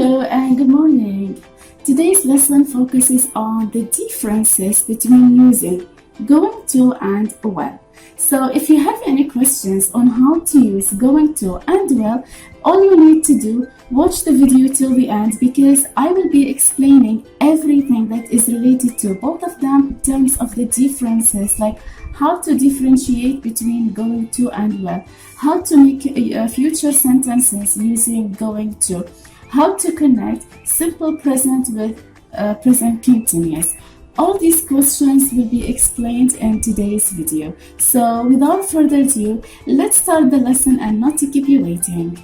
Hello and good morning. Today's lesson focuses on the differences between using going to and well. So if you have any questions on how to use going to and well, all you need to do, watch the video till the end because I will be explaining everything that is related to both of them in terms of the differences, like how to differentiate between going to and well, how to make future sentences using going to, how to connect simple present with present continuous. All these questions will be explained in today's video. So without further ado, let's start the lesson and not to keep you waiting.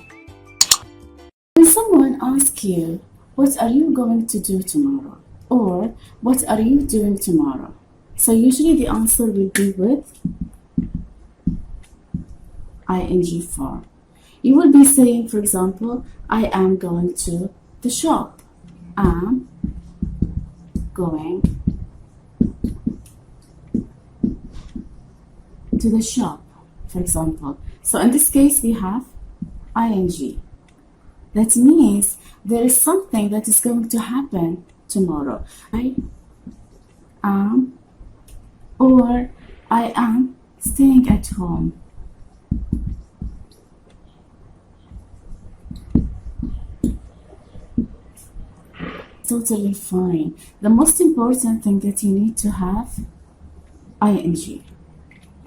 When someone asks you, what are you going to do tomorrow? Or what are you doing tomorrow? So usually the answer will be with ing form. You will be saying, for example, I am going to the shop. Am going to the shop, for example. So in this case, we have ing. That means there is something that is going to happen tomorrow. I am, or I am staying at home. Totally fine. The most important thing that you need to have ing.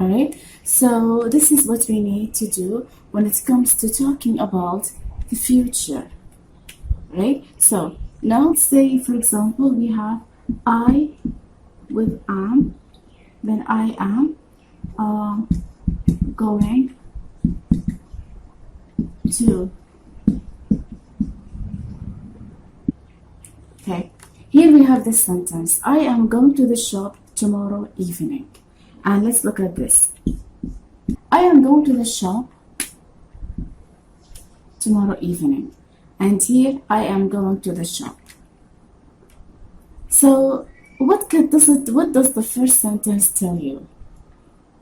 Alright, so this is what we need to do when it comes to talking about the future. Right? So now say, for example, we have I with am, then I am going to. Okay, here we have this sentence. I am going to the shop tomorrow evening. And let's look at this. I am going to the shop tomorrow evening. And here I am going to the shop. So what does the first sentence tell you?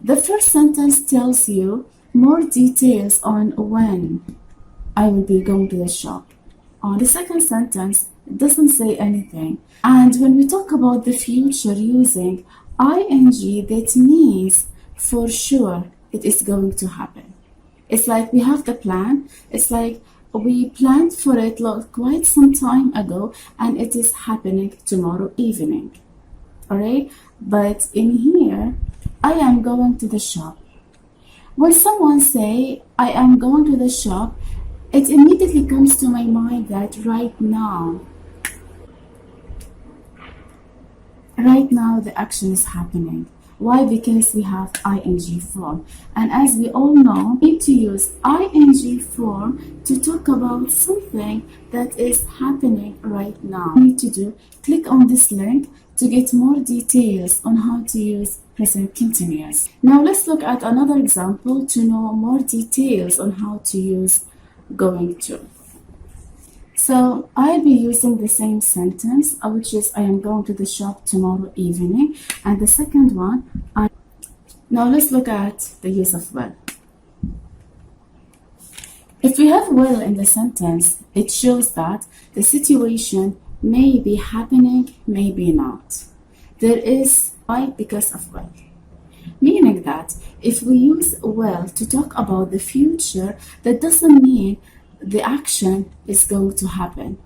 The first sentence tells you more details on when I will be going to the shop. On the second sentence, it doesn't say anything. And when we talk about the future using ing, that means for sure it is going to happen. It's like we have the plan. It's like we planned for it quite some time ago and it is happening tomorrow evening. Alright? But in here, I am going to the shop. When someone say, I am going to the shop, it immediately comes to my mind that right now the action is happening. Why? Because we have ing form. And as we all know, we need to use ing form to talk about something that is happening right now. What you need to do, click on this link to get more details on how to use present continuous. Now let's look at another example to know more details on how to use going to. So I'll be using the same sentence, which is I am going to the shop tomorrow evening. And the second one, now let's look at the use of will. If we have will in the sentence, it shows that the situation may be happening, maybe not. There is why because of will. Meaning that if we use will to talk about the future, that doesn't mean the action is going to happen.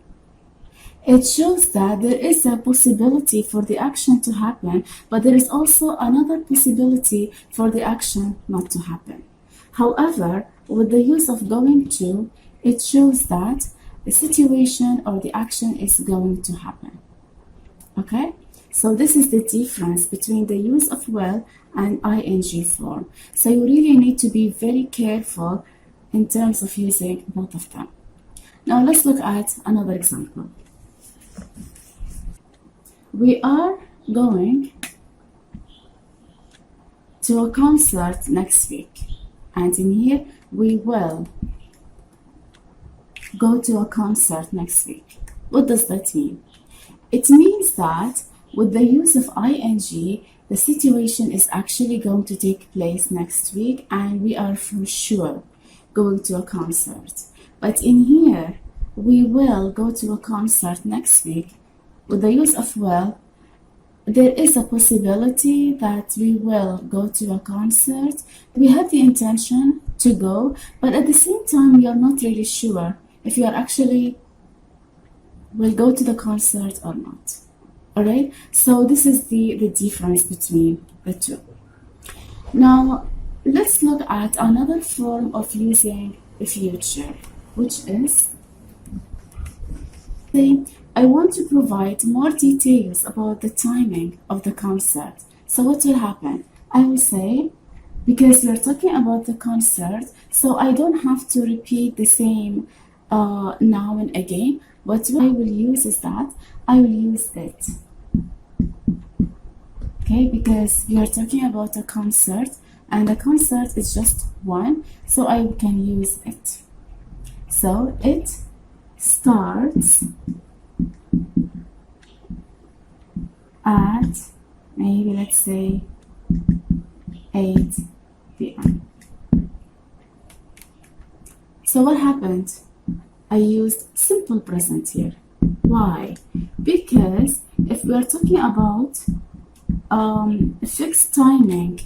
It shows that there is a possibility for the action to happen, but there is also another possibility for the action not to happen. However, with the use of going to, it shows that the situation or the action is going to happen. Okay? So this is the difference between the use of will and ing form. So you really need to be very careful in terms of using both of them. Now let's look at another example. We are going to a concert next week. And in here, we will go to a concert next week. What does that mean? It means that with the use of ing, the situation is actually going to take place next week and we are for sure going to a concert. But in here, we will go to a concert next week. With the use of will, there is a possibility that we will go to a concert. We have the intention to go, but at the same time, we are not really sure if you are actually will go to the concert or not. All right, so this is the difference between the two. Now, let's look at another form of using the future, which is, say, I want to provide more details about the timing of the concert. So what will happen? I will say, because we're talking about the concert, so I don't have to repeat the same noun again. What I will use is that I will use it. Okay, because we are talking about a concert, and the concert is just one, so I can use it. So it starts at, maybe let's say 8 p.m. So what happened? I used simple present here. Why? Because if we are talking about fixed timing,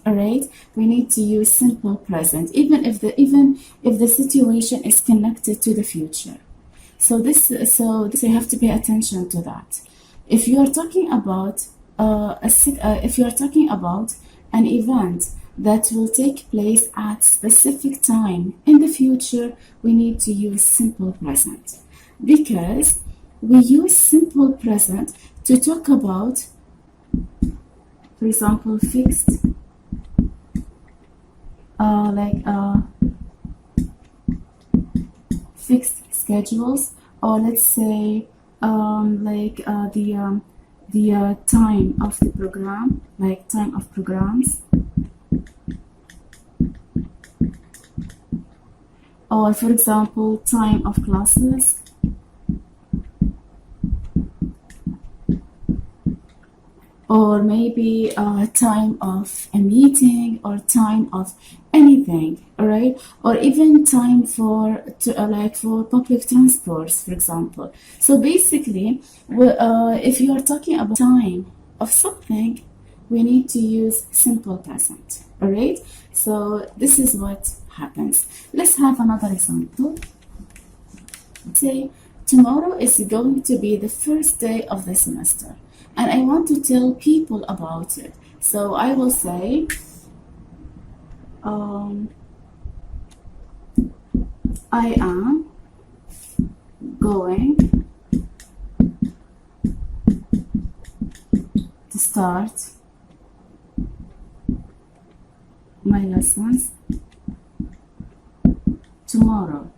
all right, we need to use simple present, even if the situation is connected to the future. So you have to pay attention to that. If you are talking about if you are talking about an event that will take place at specific time in the future, we need to use simple present, because we use simple present to talk about, for example, fixed fixed schedules, or let's say the time of the program, like time of programs, or for example time of classes, or maybe time of a meeting, or time of anything, all right, or even time for public transports, for example. So basically, if you are talking about time of something, we need to use simple present, all right. So this is what happens. Let's have another example. Say tomorrow is going to be the first day of the semester, and I want to tell people about it. So I will say, I am going to start my lessons tomorrow.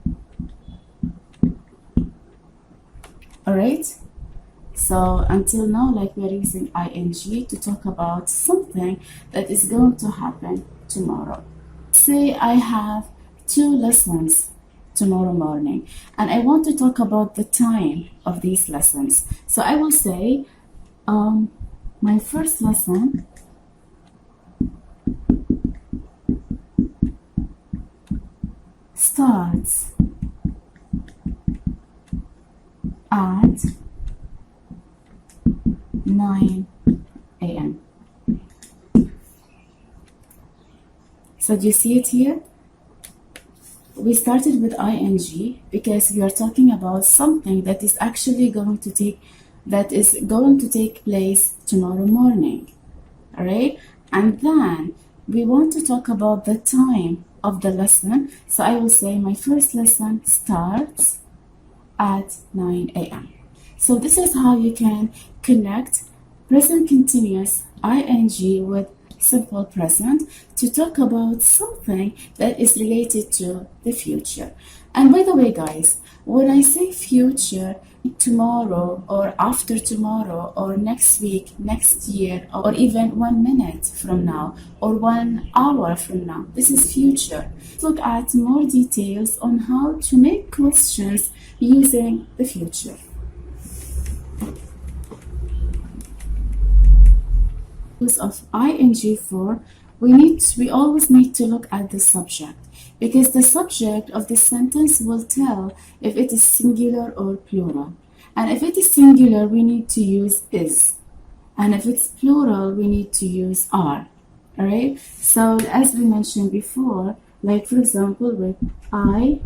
All right. So until now, like, we're using ing to talk about something that is going to happen tomorrow. Say I have 2 lessons tomorrow morning, and I want to talk about the time of these lessons. So I will say, my first lesson starts at 9 a.m. So do you see it here? We started with ing because we are talking about something that is actually going to take place tomorrow morning. All right, and then we want to talk about the time of the lesson. So I will say my first lesson starts at 9 a.m. So this is how you can connect present continuous ing with simple present to talk about something that is related to the future. And by the way, guys, when I say future, tomorrow or after tomorrow or next week, next year, or even 1 minute from now or 1 hour from now, this is future. Let's look at more details on how to make questions using the future. Use of ing form, we always need to look at the subject. because the subject of the sentence will tell if it is singular or plural. And if it is singular, we need to use is. And if it's plural, we need to use are. Alright? So as we mentioned before, like for example, with I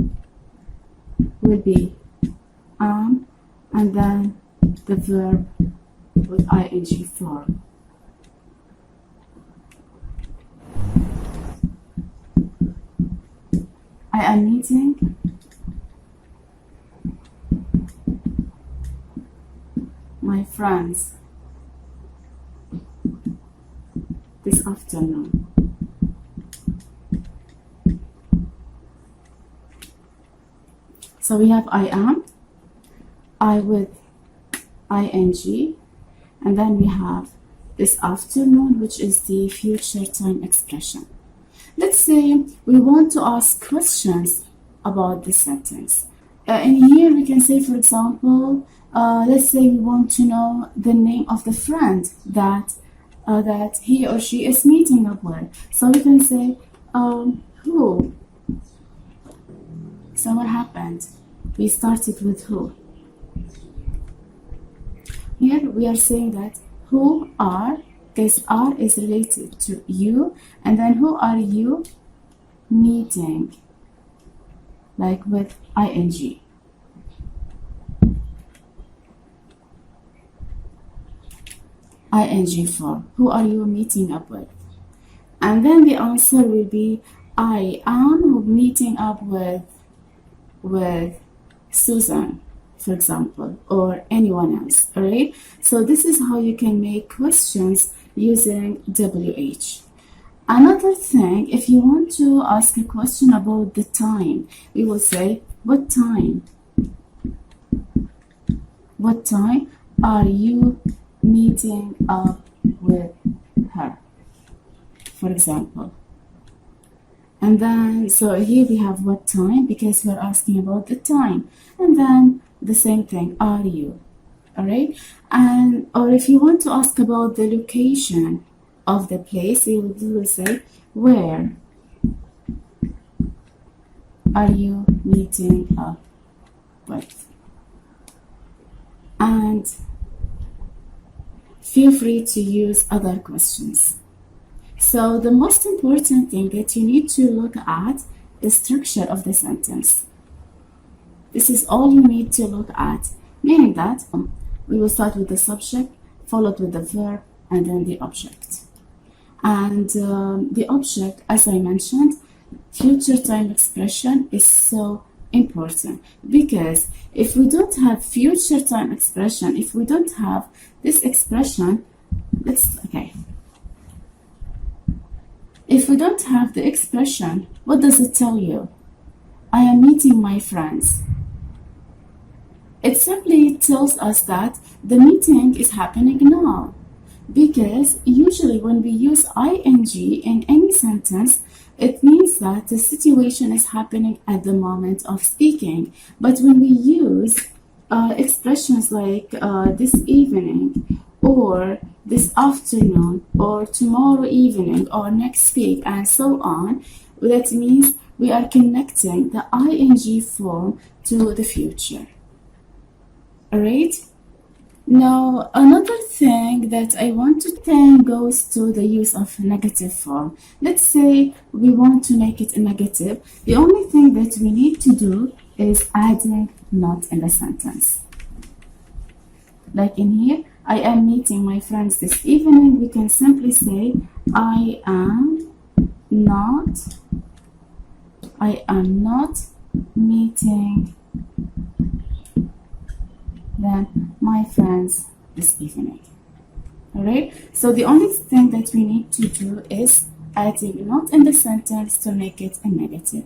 will be am, and then the verb with ing form. I am meeting my friends this afternoon. So we have I am, I with ing, and then we have this afternoon, which is the future time expression. Let's say we want to ask questions about this sentence. In here we can say, for example, let's say we want to know the name of the friend that he or she is meeting up with. So we can say, who? So what happened? We started with who. Here we are saying that who are, this are is related to you, and then who are you meeting, like with ing. ing form. Who are you meeting up with? And then the answer will be I am meeting up with Susan, for example, or anyone else. Alright? So this is how you can make questions using WH. Another thing, if you want to ask a question about the time, we will say, what time? What time are you meeting up with her, for example? And then, so here we have what time, because we're asking about the time. And then the same thing, are you? All right? And, or if you want to ask about the location of the place, you will say, where are you meeting up with? And feel free to use other questions. So the most important thing that you need to look at is the structure of the sentence. This is all you need to look at, meaning that we will start with the subject, followed with the verb, and then the object. And the object, as I mentioned, future time expression is so important, because if we don't have future time expression, if we don't have this expression, if we don't have the expression, what does it tell you? I am meeting my friends. It simply tells us that the meeting is happening now, because usually when we use ing in any sentence, it means that the situation is happening at the moment of speaking. But when we use expressions like this evening, or this afternoon, or tomorrow evening, or next week, and so on, that means we are connecting the ing form to the future. Alright? Now, another thing that I want to thank goes to the use of negative form. Let's say we want to make it a negative. The only thing that we need to do is adding not in the sentence. Like in here, I am meeting my friends this evening. We can simply say, I am not meeting then my friends this evening. Alright, so the only thing that we need to do is adding not in the sentence to make it a negative.